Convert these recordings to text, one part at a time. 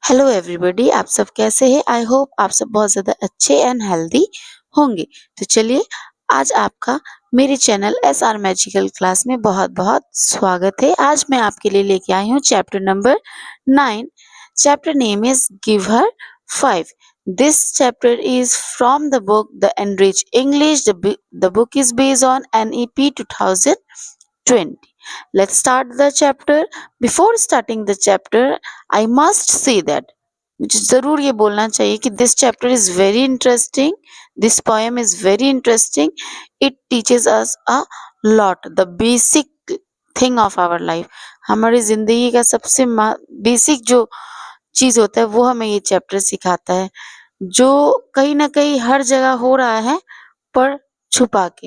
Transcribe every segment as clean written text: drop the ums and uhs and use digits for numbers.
Hello everybody, आप सब कैसे हैं? आई होप आप सब बहुत ज़्यादा अच्छे एंड हेल्दी होंगे। तो चलिए, आज आपका मेरे चैनल एसआर मैजिकल क्लास में बहुत-बहुत स्वागत है। आज मैं आपके लिए लेके आई हूँ chapter number 9। Chapter name is give her 5। This chapter is from the book The Enriched English. The book is based on NEP 2020. Let's start the chapter. Before starting the chapter, I must say that मुझे ज़रूर ये बोलना चाहिए कि this chapter is very interesting. This poem is very interesting. It teaches us a lot. The basic thing of our life. हमारी ज़िंदगी का सबसे बेसिक जो चीज़ होता है वो हमें ये चैप्टर सिखाता है, जो कहीं न कहीं हर जगह हो रहा है पर छुपा के,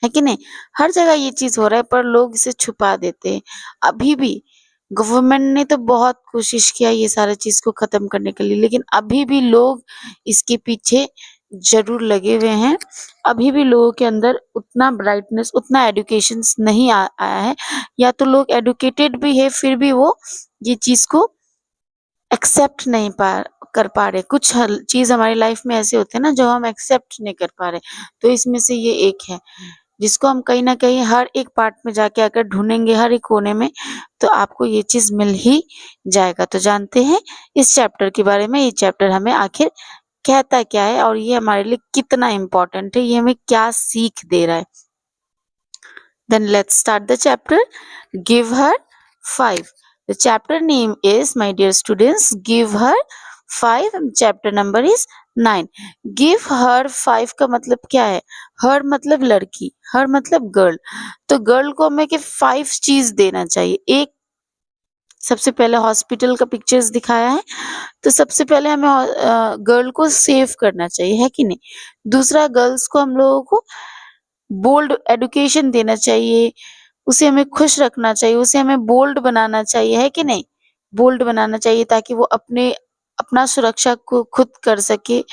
है कि नहीं? हर जगह ये चीज़ हो रहा है पर लोग इसे छुपा देते हैं। अभी भी गवर्नमेंट ने तो बहुत कोशिश किया ये सारा चीज़ को ख़त्म करने के लिए, लेकिन अभी भी लोग इसके पीछे ज़रूर लगे हुए हैं। अभी भी लोगों के अंदर उतना ब्राइटनेस, उतना एजुकेशन्स नहीं आया है, या तो लोग एजुकेटेड भी है फिर भी वो ये चीज़ को एक्सेप्ट नहीं कर पा रहे। कुछ चीज़ हमारी लाइफ में ऐसे होते हैं ना जो हम एक्सेप्ट नहीं कर पा रहे, तो इसमें से ये एक है, जिसको हम कहीं न कहीं हर एक पार्ट में जाके अगर ढूँढेंगे हर एक कोने में, तो आपको ये चीज़ मिल ही जाएगा। तो जानते हैं इस चैप्टर के बारे में, ये चैप्टर हमें आखिर कहता क्या है और ये हमारे लिए कितना इम्पोर्टेंट है, ये हमें क्या सीख दे रहा है। Then let's start the chapter. Give her 5. The chapter name is, my dear students, Give her 5. Chapter number is 9. Give her 5 का मतलब क्या है? Her मतलब लड़की, her मतलब गर्ल। तो गर्ल को हमें कि 5 चीज़ देना चाहिए। एक, सबसे पहले हॉस्पिटल का पिक्चर्स दिखाया है, तो सबसे पहले हमें गर्ल को सेव करना चाहिए, है कि नहीं? दूसरा, गर्ल्स को हम लोगों को बोल्ड एजुकेशन देना चाहिए, उसे हमें खुश रखना चाहिए, उसे हमें बोल्ड बनाना चाहिए, है कि नहीं? बोल्ड बनाना चाहिए ताकि वो अपना सुरक्षा को खुद कर सके।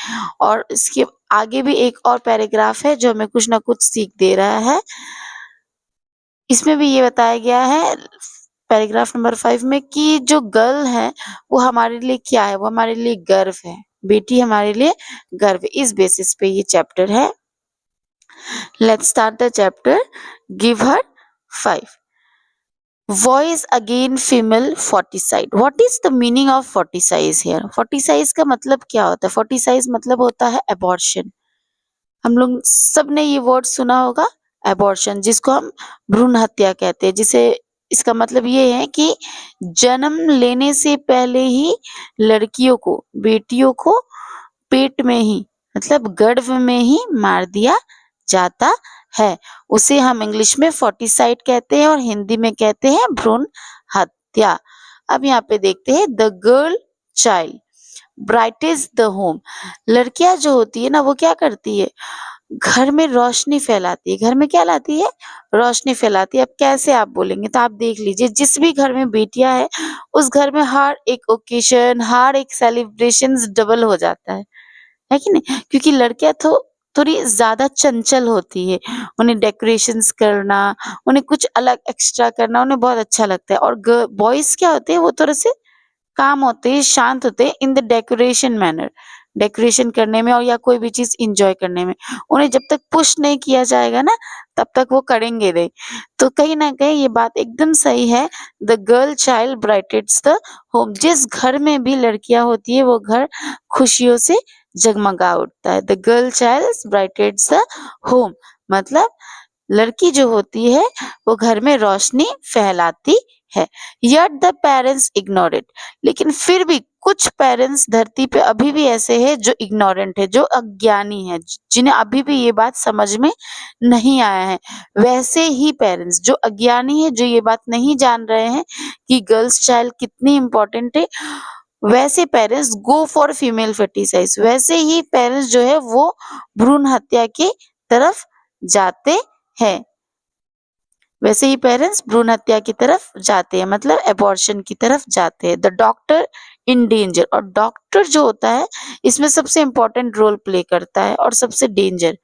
और इसके आगे भी एक और पैराग्राफ है जो हमें कुछ ना कुछ सीख दे रहा है। इसमें भी ये बताया गया है पैराग्राफ नंबर 5 में कि जो गर्ल है वो हमारे लिए क्या है? वो हमारे लिए गर्व है। बेटी हमारे लिए गर्व है। इस बेसिस पे ये चैप्टर है। Let's start the chapter. Give her 5. Voice again female foeticide. What is the meaning of foeticide here? Foeticide का मतलब क्या होता है? Foeticide मतलब होता है abortion. हम लोग सब ने ये वर्ड सुना होगा, abortion, जिसको हम भ्रूण हत्या कहते हैं, जिसे इसका मतलब ये है कि जन्म लेने से पहले ही लड़कियों को, बेटियों को पेट में ही मतलब गर्भ में ही मार दिया जाता है। उसे हम इंग्लिश में फोर्टिसाइड कहते हैं और हिंदी में कहते हैं भ्रूण हत्या। अब यहाँ पे देखते हैं the girl child brightest the home. लड़कियां जो होती है ना वो क्या करती है? घर में रोशनी फैलाती है। घर में क्या लाती है? रोशनी फैलाती है। अब कैसे आप बोलेंगे तो आप देख लीजिए, जिस भी घर में बेटियां हैं उस घर में हर एक ओकेशन, हर एक सेलिब्रेशन डबल हो जाता है कि नहीं? क्योंकि लड़कियां तो थोड़ी ज्यादा चंचल होती है, उन्हें डेकोरेशंस करना, उन्हें कुछ अलग एक्स्ट्रा करना उन्हें बहुत अच्छा लगता है। और बॉयज क्या होते हैं? वो थोड़े से काम होते हैं, शांत होते हैं in the decoration manner, decoration करने में और या कोई भी चीज इंजॉय करने में। उन्हें जब तक पुश नहीं किया जाएगा ना तब तक वो करेंगे नहीं। तो कहीं ना कहीं ये बात एकदम सही है। The girl child brightens the home. जिस घर में भी लड़कियां होती है वो घर खुशियों से जगमगा उठता है। The girl child brightens the home मतलब लड़की जो होती है वो घर में रोशनी फैलाती है। Yet the parents ignore it. लेकिन फिर भी कुछ पेरेंट्स धरती पे अभी भी ऐसे हैं जो इग्नोरेंट है, जो अज्ञानी है, जिन्हें अभी भी ये बात समझ में नहीं आया है। वैसे ही पेरेंट्स जो अज्ञानी है, जो ये बात नहीं जान रहे हैं कि गर्ल्स चाइल्ड कितनी इम्पोर्टेंट है, वैसे पेरेंट्स गो फॉर फीमेल फर्टिसाइज। वैसे ही पेरेंट्स जो है वो भ्रूण हत्या की तरफ जाते हैं। वैसे ही पेरेंट्स भ्रूण हत्या की तरफ जाते हैं, मतलब एबॉर्शन की तरफ जाते हैं। The doctor in danger. और डॉक्टर जो होता है इसमें सबसे इंपॉर्टेंट रोल प्ले करता है और सबसे danger.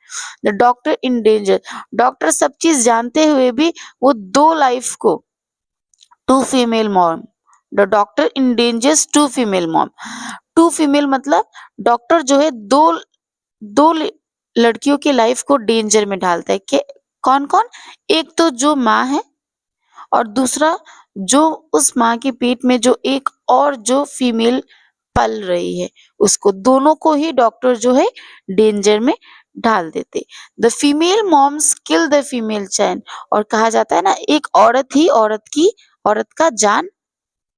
The doctor in danger. Doctor सब चीज जानते हुए भी वो 2 लाइफ को, 2 female mom, the doctor endangers two female mom. Two female मतलब डॉक्टर जो है दो लड़कियों की लाइफ को डेंजर में डालता है। कि कौन कौन? एक तो जो माँ है और दूसरा जो उस माँ के पेट में जो एक और जो फीमेल पल रही है, उसको, दोनों को ही डॉक्टर जो है डेंजर में डाल देते। The female moms kill the female child. और कहा जाता है ना, एक औरत ही औरत का जान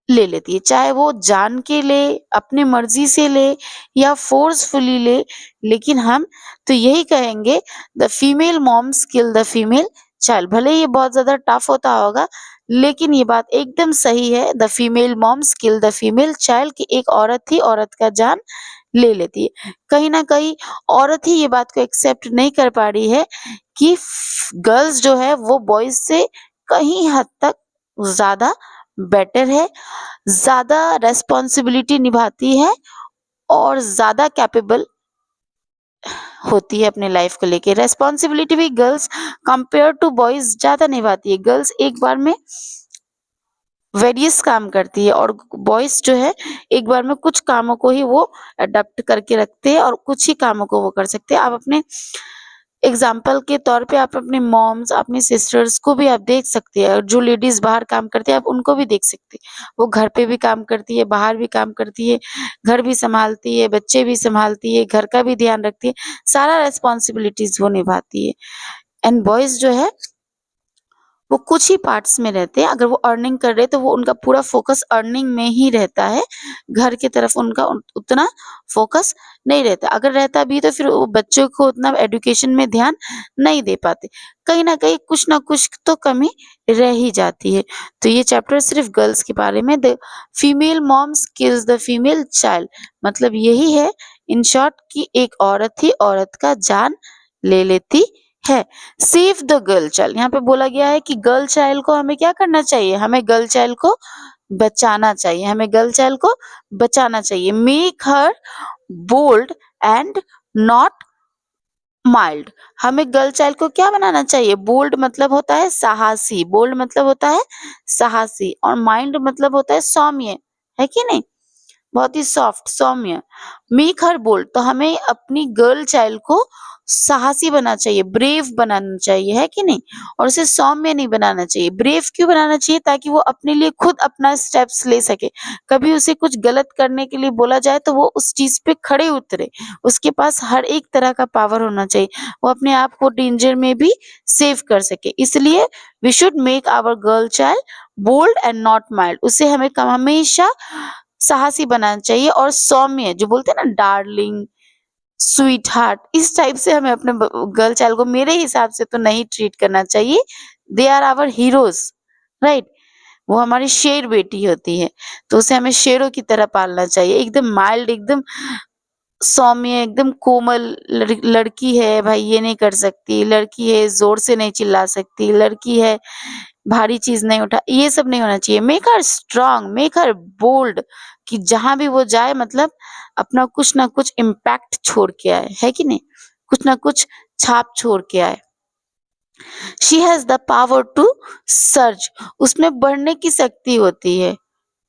ले लेती है, चाहे वो जान के ले, अपनी मर्जी से ले या फोर्सफुली ले। लेकिन हम तो यही कहेंगे, the female moms kill the female child. भले ये बहुत ज्यादा टफ होता होगा, लेकिन ये बात एकदम सही है। The female moms kill the female child, कि एक औरत ही औरत का जान ले लेती है। कहीं ना कहीं औरत ही ये बात को एक्सेप्ट नहीं कर पा रही है कि गर्ल्स जो है वो बॉयज से कहीं हद तक ज्यादा बेटर है, ज्यादा रेस्पॉन्सिबिलिटी निभाती है और ज्यादा कैपेबल होती है अपने लाइफ को लेके। रेस्पॉन्सिबिलिटी भी गर्ल्स कंपेयर टू बॉयज ज्यादा निभाती है। गर्ल्स एक बार में वेरियस काम करती है और बॉयज जो है एक बार में कुछ कामों को ही वो अडेप्ट करके रखते हैं और कुछ ही कामों को वो कर सकते हैं। आप अपने एग्जाम्पल के तौर पे आप अपने मॉम्स, अपनी सिस्टर्स को भी आप देख सकते हैं। जो लेडीज बाहर काम करती है आप उनको भी देख सकते हैं। वो घर पे भी काम करती है, बाहर भी काम करती है, घर भी संभालती है, बच्चे भी संभालती है, घर का भी ध्यान रखती है, सारा रेस्पॉन्सिबिलिटीज वो निभाती है। एंड बॉयज जो है वो कुछ ही पार्ट्स में रहते हैं। अगर वो अर्निंग कर रहे हैं तो वो उनका पूरा फोकस अर्निंग में ही रहता है, घर की तरफ उनका उतना फोकस नहीं रहता। अगर रहता भी तो फिर वो बच्चों को उतना एजुकेशन में ध्यान नहीं दे पाते। कहीं ना कहीं कुछ ना कुछ तो कमी रह ही जाती है। तो ये चैप्टर सिर्फ गर्ल्स के बारे में, the female moms kills the female child, मतलब यही है इन शॉर्ट कि एक औरत ही औरत का जान ले लेती है। सेव द गर्ल चाइल्ड, यहाँ पे बोला गया है कि गर्ल चाइल्ड को हमें क्या करना चाहिए? हमें गर्ल चाइल्ड को बचाना चाहिए, हमें गर्ल चाइल्ड को बचाना चाहिए। Make her bold and not mild. हमें गर्ल चाइल्ड को क्या बनाना चाहिए? बोल्ड मतलब होता है साहसी, बोल्ड मतलब होता है साहसी, और माइल्ड मतलब होता है सौम्य, है कि नहीं? बहुत ही सॉफ्ट, सौम्य। मेक हर बोल्ड, तो हमें अपनी गर्ल चाइल्ड को साहसी बनाना चाहिए, ब्रेव बनाना चाहिए, है कि नहीं? और उसे सौम्य नहीं बनाना चाहिए। ब्रेव क्यों बनाना चाहिए? ताकि वो अपने लिए खुद अपना स्टेप्स ले सके। कभी उसे कुछ गलत करने के लिए बोला जाए तो वो उस चीज पे खड़े उतरे। उसके पास हर एक तरह का पावर होना चाहिए, वो अपने आप को डेंजर में भी सेव कर सके। इसलिए we should make our girl child bold and not mild. उसे हमें हमेशा साहसी बनाना चाहिए और सौम्य, जो बोलते हैं ना डार्लिंग, स्वीट हार्ट, इस टाइप से हमें अपने गर्ल चाइल्ड को मेरे हिसाब से तो नहीं ट्रीट करना चाहिए। They are our heroes, right? वो हमारी शेर बेटी होती है, तो उसे हमें शेरों की तरह पालना चाहिए। एकदम माइल्ड, एकदम सौम्य, एकदम कोमल लड़की है भाई, ये नहीं कर सकती, लड़की है जोर से नहीं चिल्ला सकती, लड़की है भारी चीज नहीं उठा, ये सब नहीं होना चाहिए। Make her strong, make her bold, कि जहां भी वो जाए मतलब अपना कुछ ना कुछ इम्पैक्ट छोड़ के आए, है कि नहीं? कुछ ना कुछ छाप छोड़ के आए। She has the power to surge, उसमें बढ़ने की शक्ति होती है।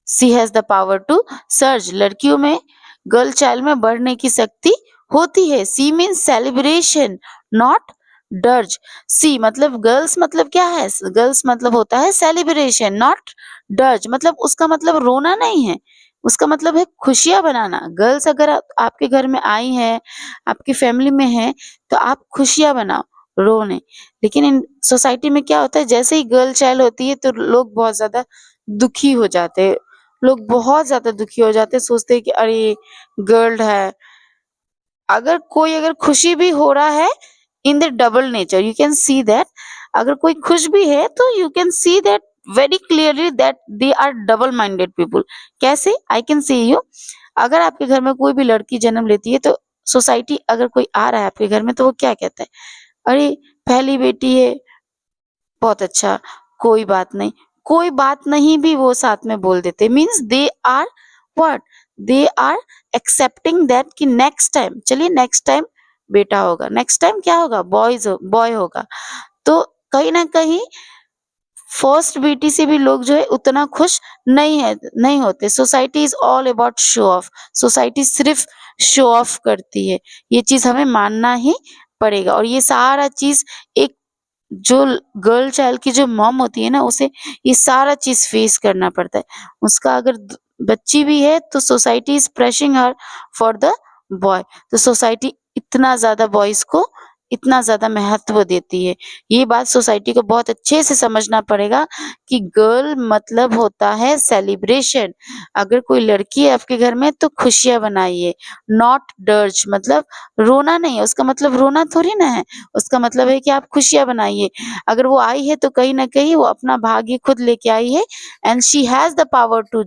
She has the power to surge, लड़कियों में, गर्ल चाइल्ड में बढ़ने की शक्ति होती है। She means celebration not dirge. She मतलब गर्ल्स, मतलब क्या है? गर्ल्स मतलब होता है सेलिब्रेशन नॉट डर्ज, मतलब उसका मतलब रोना नहीं है, उसका मतलब है खुशियां बनाना। गर्ल्स अगर आपके घर में आई है, आपकी फैमिली में है, तो आप खुशियां बनाओ, रो नहीं। लेकिन इन सोसाइटी में क्या होता है, जैसे ही गर्ल चाइल्ड होती है तो लोग बहुत ज्यादा दुखी हो जाते हैं। लोग बहुत ज्यादा दुखी हो जाते हैं, सोचते हैं कि अरे गर्ल है। अगर खुशी भी हो रहा है, in the double nature you can see that. अगर कोई खुश भी है तो you can see that very clearly that they are double minded people. कैसे? I can see you. अगर आपके घर में कोई भी लड़की जन्म लेती है तो सोसाइटी, अगर कोई आ रहा है आपके घर में तो वो क्या कहता है? अरे पहली बेटी है, बहुत अच्छा, कोई बात नहीं, कोई बात नहीं भी वो साथ में बोल देते। Means they are what, they are accepting that कि नेक्स्ट टाइम, चलिए नेक्स्ट टाइम बेटा होगा, नेक्स्ट टाइम क्या होगा? बॉय होगा। तो कहीं ना कहीं फर्स्ट बेटी से भी लोग जो है उतना खुश नहीं होते। Society is all about show off. Society सिर्फ शो ऑफ करती है, ये चीज हमें मानना ही पड़ेगा। और ये सारा चीज एक जो गर्ल चाइल्ड की जो मॉम होती है ना, उसे ये सारा चीज फेस करना पड़ता है। उसका अगर बच्ची भी है तो society is pressuring her for the boy. तो सोसाइटी इतना ज्यादा बॉयज को इतना ज्यादा महत्व देती है। ये बात सोसाइटी को बहुत अच्छे से समझना पड़ेगा कि गर्ल मतलब होता है सेलिब्रेशन। अगर कोई लड़की है आपके घर में तो खुशियां बनाइए, नॉट डर्ज, मतलब रोना नहीं है। उसका मतलब रोना थोड़ी ना है, उसका मतलब है कि आप खुशियां बनाइए। अगर वो आई है तो कहीं ना कहीं वो अपना भाग्य खुद लेके आई है, and she has the power to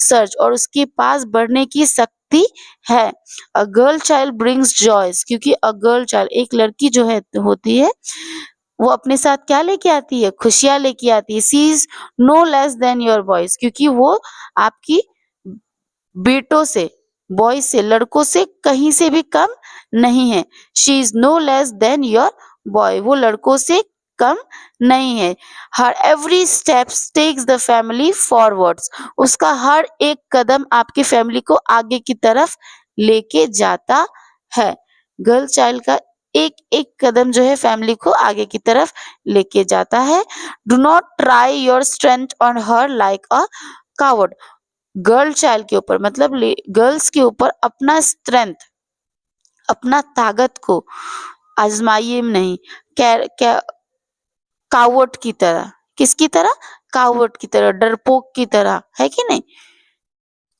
search, और उसके पास बढ़ने की शक्ति है। A girl child brings joys, क्योंकि अ गर्ल चाइल्ड एक लड़की जो है होती है, वो अपने साथ क्या लेके आती है? खुशियां लेके आती है। She is no less than your boys, क्योंकि वो आपकी बेटों से, बॉयज से, लड़कों से कहीं से भी कम नहीं है। She is no less than your boy, वो लड़कों से कम नहीं है। Her every step takes the family forwards, उसका हर एक कदम आपकी फैमिली को आगे की तरफ लेके जाता है। गर्ल चाइल्ड का एक एक कदम जो है फैमिली को आगे की तरफ लेके जाता है। Do not try your strength on her like a coward, girl child के ऊपर, मतलब गर्ल्स के ऊपर अपना स्ट्रेंथ, अपना ताकत को आजमाइए नहीं। कावट की तरह, किसकी तरह? कावट की तरह, डरपोक की तरह, है कि नहीं?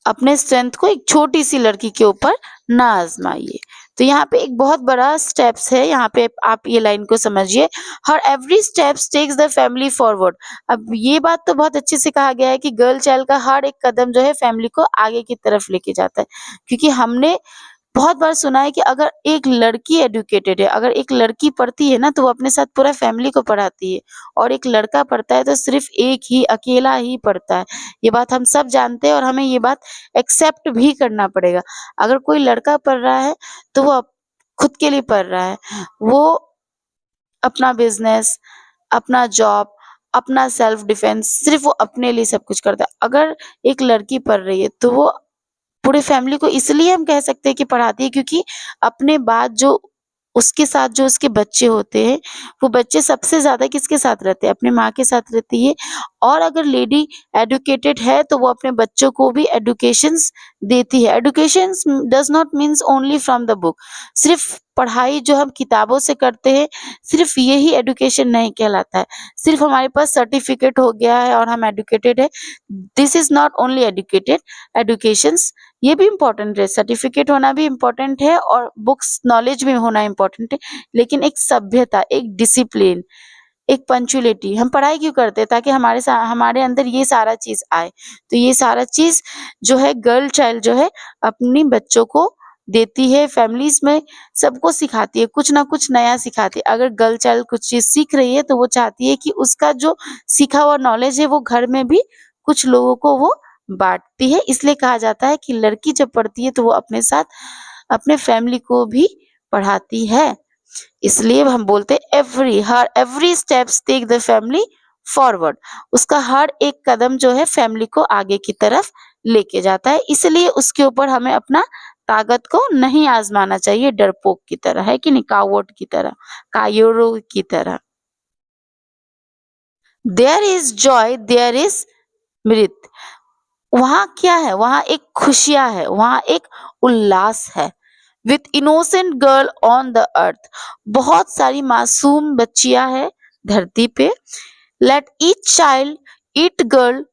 अपने स्ट्रेंथ को एक छोटी सी लड़की के ऊपर ना आजमाइए। तो यहाँ पे एक बहुत बड़ा स्टेप्स है, यहाँ पे आप ये लाइन को समझिए। Her every steps takes the family forward. अब ये बात तो बहुत अच्छे से कहा गया है कि गर्ल चाइल्ड का हर एक कदम जो है फैमिली को आगे की तरफ लेके जाता है। क्योंकि हमने बहुत बार सुना है कि अगर एक लड़की एडुकेटेड है, अगर एक लड़की पढ़ती है ना, तो वो अपने साथ पूरा फैमिली को पढ़ाती है। और एक लड़का पढ़ता है तो सिर्फ एक ही अकेला ही पढ़ता है। ये बात हम सब जानते हैं और हमें ये बात एक्सेप्ट भी करना पड़ेगा। अगर कोई लड़का पढ़ रहा है तो वो खुद के लिए पढ़ रहा है। वो अपना बिजनेस, अपना जॉब, अपना सेल्फ डिफेंस, सिर्फ वो अपने लिए सब कुछ करता है। अगर एक लड़की पढ़ रही है तो वो पूरे फैमिली को इसलिए हम कह सकते हैं कि पढ़ाती है, क्योंकि अपने बाद जो उसके साथ जो उसके बच्चे होते हैं, वो बच्चे सबसे ज्यादा किसके साथ रहते हैं? अपने माँ के साथ रहती है। और अगर लेडी एडुकेटेड है तो वो अपने बच्चों को भी एडुकेशंस देती है। Educations does not means only from the book. सिर्फ पढ़ाई जो हम किताबों से करते हैं, सिर्फ यही एडुकेशन नहीं कहलाता है। सिर्फ हमारे पास सर्टिफिकेट हो गया है और हम एडुकेटेड है, this is not only educated educations. ये भी इम्पोर्टेंट है, सर्टिफिकेट होना भी इम्पोर्टेंट है और बुक्स नॉलेज भी होना इम्पोर्टेंट है। लेकिन एक सभ्यता, एक डिसिप्लिन, एक पंचुअलिटी, हम पढ़ाई क्यों करते हैं? ताकि हमारे अंदर ये सारा चीज आए। तो ये सारा चीज जो है गर्ल चाइल्ड जो है अपनी बच्चों को देती है, फैमिलीज में सबको सिखाती है, कुछ ना कुछ नया सिखाती है। अगर गर्ल चाइल्ड कुछ चीज सीख रही है तो वो चाहती है कि उसका जो सीखा हुआ नॉलेज है वो घर में भी कुछ लोगों को वो बांटती है। इसलिए कहा जाता है कि लड़की जब पढ़ती है तो वो अपने साथ अपने फैमिली को भी पढ़ाती है। इसलिए हम बोलते हैं her every steps take the family forward. उसका हर एक कदम जो है फैमिली को आगे की तरफ लेके जाता है। इसलिए उसके ऊपर हमें अपना ताकत को नहीं आजमाना चाहिए डरपोक की तरह, है कि नहीं? कावोट की तरह, कायोरो की तरह। There is joy, there is mirth. वहां क्या है? वहां एक खुशियां है, वहां एक उल्लास है। With innocent girl on the earth, बहुत सारी मासूम बच्चियां हैं धरती पे। Let each girl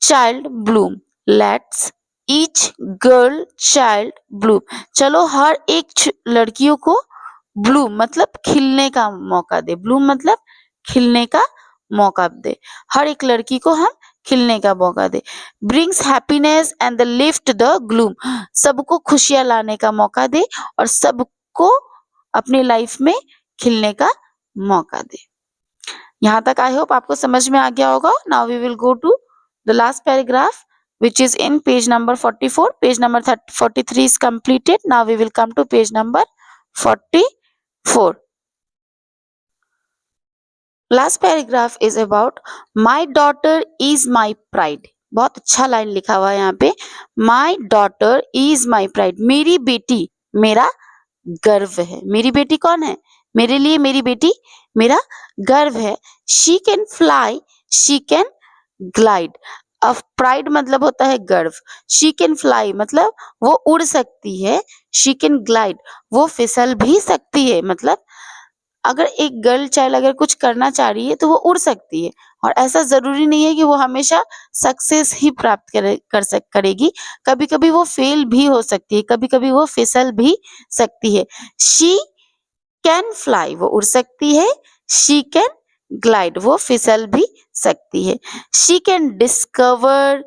child bloom, let's each girl child bloom. चलो हर एक लड़कियों को ब्लूम मतलब खिलने का मौका दे। ब्लूम मतलब खिलने का मौका दे। हर एक लड़की को हम खिलने का मौका दे। Brings happiness and the lift the gloom, सबको खुशियां लाने का मौका दे और सबको अपने लाइफ में खिलने का मौका दे। यहाँ तक आई होप आपको समझ में आ गया होगा। Now we will go to the last paragraph which is in page number 44. Page number 43 is completed. Now we will come to page number 44. Last paragraph is about my daughter is my pride. बहुत अच्छा line लिखा हुआ है यहाँ पे, my daughter is my pride, मेरी बेटी मेरा गर्व है। मेरी बेटी कौन है? मेरे लिए मेरी बेटी मेरा गर्व है। She can fly, she can glide. अब प्राइड मतलब होता है गर्व। शी कैन फ्लाई मतलब वो उड़ सकती है। शी कैन ग्लाइड वो फिसल भी सकती है। मतलब अगर एक गर्ल चाइल्ड अगर कुछ करना चाह रही है तो वो उड़ सकती है, और ऐसा जरूरी नहीं है कि वो हमेशा सक्सेस ही प्राप्त करेगी। कभी कभी वो फेल भी हो सकती है, कभी कभी वो फिसल भी सकती है। शी कैन फ्लाई वो उड़ सकती है। शी कैन ग्लाइड वो फिसल भी सकती है। She can discover,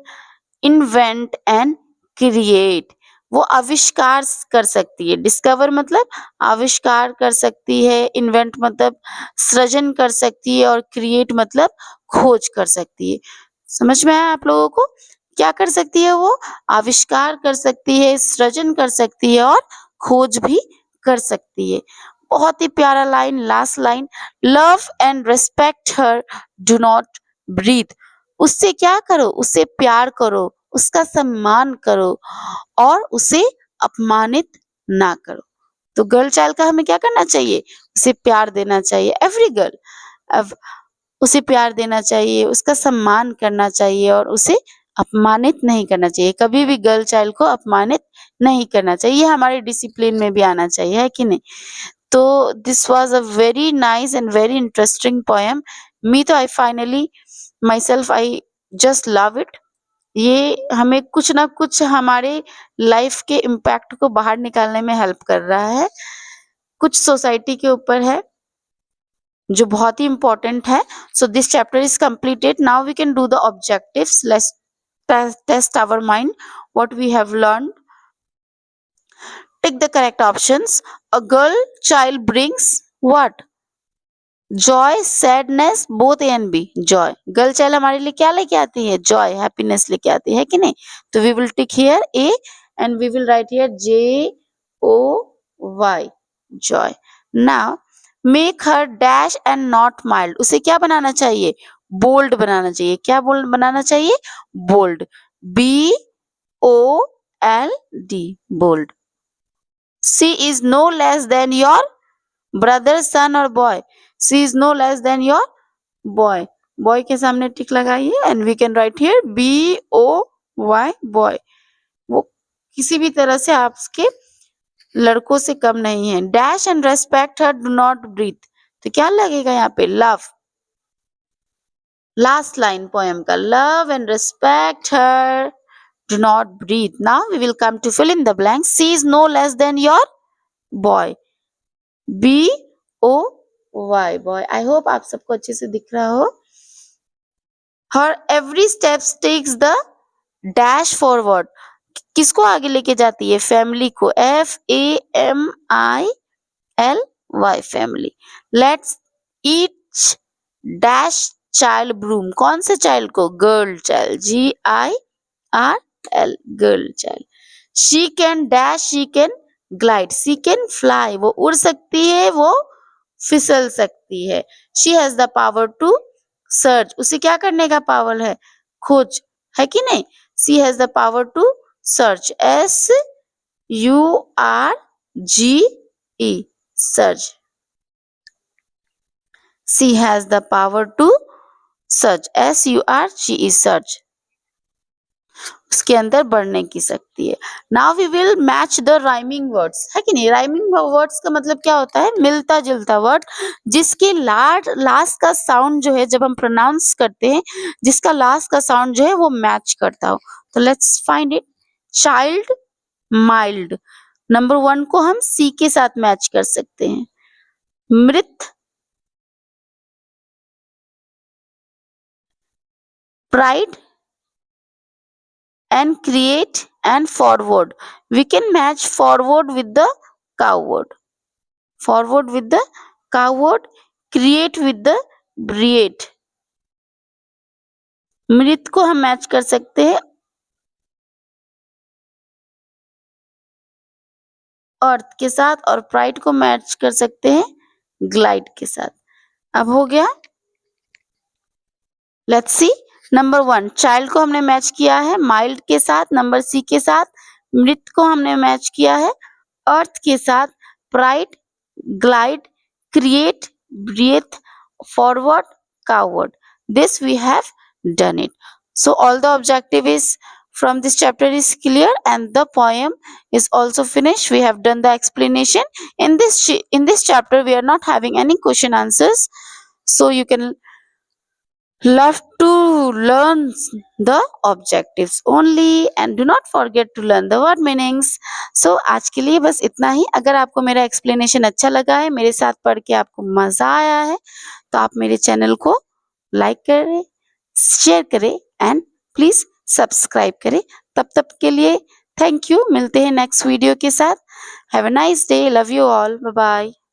invent and create वो आविष्कार कर सकती है। डिस्कवर मतलब आविष्कार कर सकती है, इन्वेंट मतलब सृजन कर सकती है, और क्रिएट मतलब खोज कर सकती है। समझ में आया आप लोगों को? क्या कर सकती है वो? आविष्कार कर सकती है, सृजन कर सकती है, और खोज भी कर सकती है। बहुत ही प्यारा line, last line, love and respect her, do not breathe. उससे क्या करो? उससे प्यार करो, उसका सम्मान करो, और उसे अपमानित ना करो। तो गर्ल चाइल्ड का हमें क्या करना चाहिए? उसे प्यार देना चाहिए। एवरी गर्ल, अब उसे प्यार देना चाहिए, उसका सम्मान करना चाहिए, और उसे अपमानित नहीं करना चाहिए। कभी भी गर्ल चाइल्ड को अपमानित नहीं करना चाहिए। ये हमारे डिसिप्लिन में भी आना चाहिए, है कि नहीं? तो this was a very nice and very interesting poem. Me तो I finally myself I just love it. ये हमें कुछ ना कुछ हमारे लाइफ के इम्पैक्ट को बाहर निकालने में हेल्प कर रहा है। कुछ सोसाइटी के ऊपर है जो बहुत ही इम्पोर्टेंट है। So this chapter is completed. Now we can do the objectives. Let's test our mind what we have learned. Pick the correct options. A girl child brings what? Joy, sadness, both A and B. Joy, girl child हमारे लिए क्या लेके आती है? Joy, happiness लेके आती है कि नहीं? तो we will tick here A and we will write here JOY, joy. Now make her dash and not mild. उसे क्या बनाना चाहिए? बोल्ड बनाना चाहिए। क्या बोल्ड बनाना चाहिए? Bold, BOLD, bold. She is no less than your brother, son और boy. She is no less than your boy. Boy के सामने टिक लगाइए and we can write here BOY, boy. वो किसी भी तरह से आपके लड़कों से कम नहीं है। Dash and respect her, do not breathe. तो क्या लगेगा यहाँ पे? लव। लास्ट लाइन पोएम का, love and respect her, do not breathe. Now we will come to fill in the blank. She is no less than your boy, BOY, boy. I hope आप सबको अच्छे से दिख रहा हो। Her every steps takes the dash forward. किसको आगे लेके जाती है? फैमिली को, FAMILY, family. Let's each dash child broom. कौन से चाइल्ड को? Girl child, GIRL, girl child. She can dash, she can glide, she can fly वो उड़ सकती है, वो फिसल सकती है। She has the power to search, उसे क्या करने का पावर है? खोज, है कि नहीं? She has the power to search, SURGE, search. She has the power to search, SURGE, search. उसके अंदर बढ़ने की शक्ति है। Now we will match the rhyming words, है कि नहीं? राइमिंग वर्ड्स का मतलब क्या होता है? मिलता जुलता वर्ड, जिसके लास्ट का साउंड जो है, जब हम प्रोनाउंस करते हैं, जिसका लास्ट का साउंड जो है वो मैच करता हो। तो let's find it. Child, mild, number 1 को हम C के साथ मैच कर सकते हैं। मृत, pride and create and forward. We can match forward with the cow word. Forward with the cow word. Create with the breed. मृत को हम मैच कर सकते हैं अर्थ के साथ, और प्राइड को मैच कर सकते हैं ग्लाइड के साथ। अब हो गया लेट्स सी। नंबर 1 चाइल्ड को हमने मैच किया है माइल्ड के साथ, नंबर सी के साथ मृत को हमने मैच किया है अर्थ के साथ, pride, glide, create, breathe, forward, coward. This we have done it. So all the objective is from this chapter is clear and the poem is also finished. We have done the explanation. In this chapter we are not having any question answers. So you can love to learn the objectives only and do not forget to learn the word meanings. So आज के लिए बस इतना ही। अगर आपको मेरा explanation अच्छा लगा है, मेरे साथ पढ़ के आपको मजा आया है, तो आप मेरे चैनल को लाइक करें, शेयर करें एंड प्लीज सब्सक्राइब करें। तब तक के लिए थैंक यू। मिलते हैं नेक्स्ट वीडियो के साथ। Have a nice day. Love you all. Bye bye.